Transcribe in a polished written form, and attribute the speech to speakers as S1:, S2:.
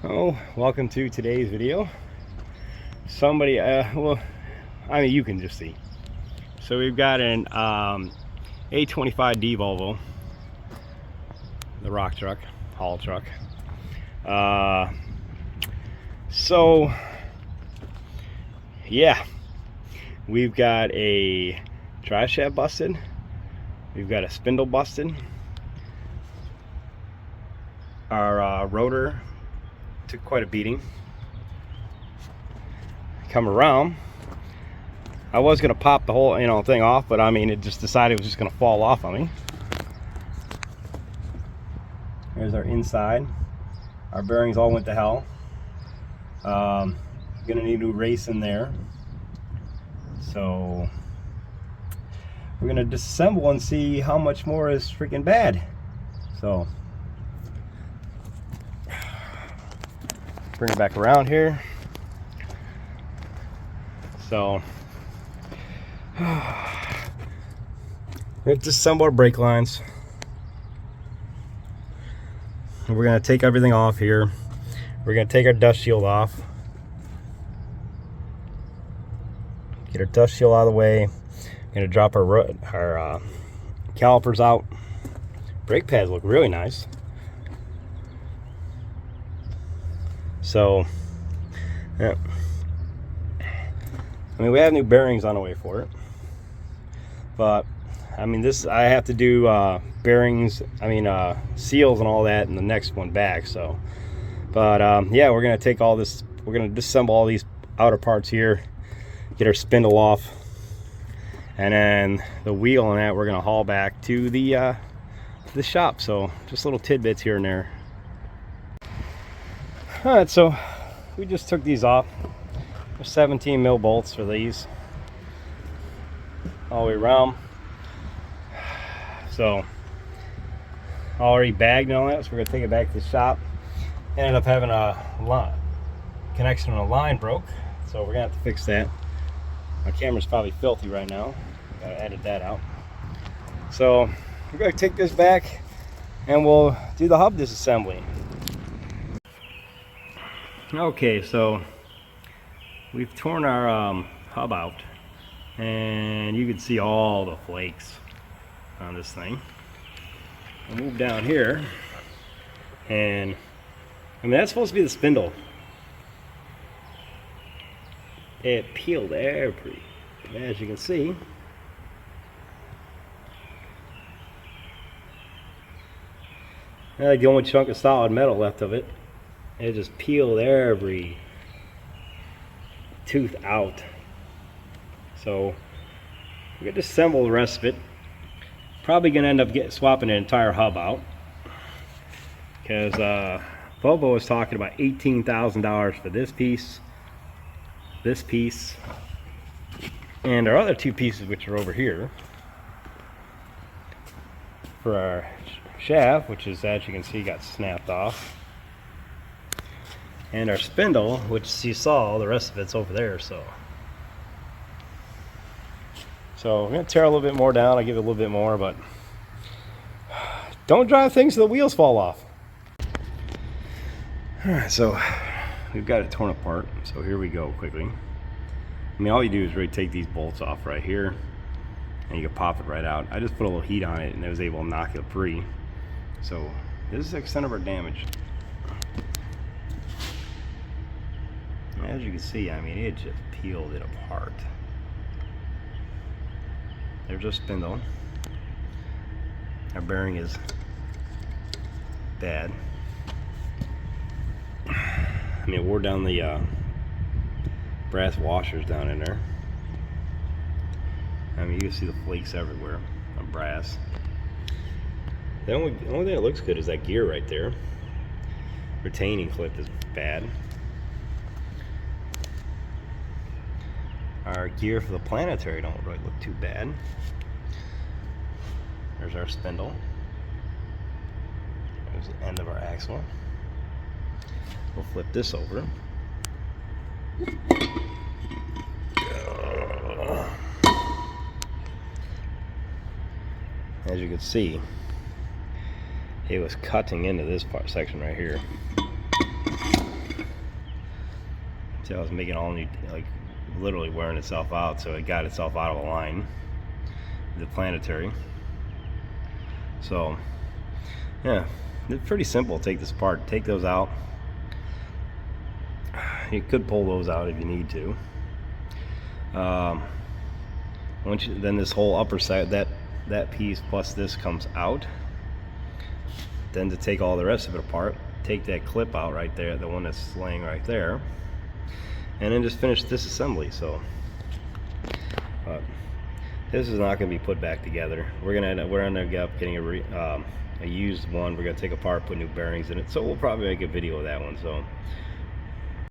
S1: Oh, welcome to today's video. Somebody, well, I mean, you can just see. So we've got an A25D Volvo, the rock truck, haul truck. So, yeah, we've got a drive shaft busted. We've got a spindle busted. Our rotor took quite a beating. Come around, I was gonna pop the whole thing off, but I mean, it just decided it was just gonna fall off on me. There's our inside. Our bearings all went to hell. Gonna need a new race in there, so we're gonna disassemble and see how much more is freaking bad. So bring it back around here. So let's disassemble our brake lines. We're gonna take everything off here. We're gonna take our dust shield off. Get our dust shield out of the way. Gonna drop our calipers out. Brake pads look really nice. So, yeah. I mean, we have new bearings on the way for it, but I mean, I have to do bearings, seals and all that in the next one back. So, but yeah, we're gonna take all this, we're gonna disassemble all these outer parts here, get our spindle off, and then the wheel on that we're gonna haul back to the shop. So just little tidbits here and there. All right, so we just took these off. There's 17 mil bolts for these all the way around. So already bagged and all that, so we're gonna take it back to the shop. Ended up having a connection on a line broke, so we're gonna have to fix that. My camera's probably filthy right now. Gotta edit that out. So we're gonna take this back and we'll do the hub disassembly. Okay, so we've torn our hub out, and you can see all the flakes on this thing. I'll move down here, and I mean, that's supposed to be the spindle. It peeled every, as you can see. Like the only chunk of solid metal left of it. It just peeled every tooth out. So we're gonna disassemble the rest of it. Probably gonna end up swapping the entire hub out, because Volvo was talking about $18,000 for this piece, and our other two pieces, which are over here, for our shaft, which is, as you can see, got snapped off, and our spindle, which you saw, the rest of it's over there. So I'm gonna tear a little bit more down. I'll give it a little bit more, but don't drive things so the wheels fall off. All right, so we've got it torn apart. So here we go quickly. I mean, all you do is really take these bolts off right here, and you can pop it right out. I just put a little heat on it, and I was able to knock it free. So this is the extent of our damage. As you can see, I mean, it just peeled it apart. There's our spindle. Our bearing is bad. I mean, it wore down the brass washers down in there. I mean, you can see the flakes everywhere on brass. The only thing that looks good is that gear right there. Retaining clip is bad. Our gear for the planetary don't really look too bad. There's our spindle. There's the end of our axle. We'll flip this over. As you can see, it was cutting into this section right here. See, I was making all new, like literally wearing itself out, so it got itself out of the line, the planetary. So yeah, it's pretty simple. Take this apart, take those out. You could pull those out if you need to. Then this whole upper side, that piece plus this comes out. Then to take all the rest of it apart, take that clip out right there, the one that's laying right there, and then just finish this assembly. So this is not going to be put back together. We're gonna end up getting a used one. We're gonna take apart, put new bearings in it. So we'll probably make a video of that one. So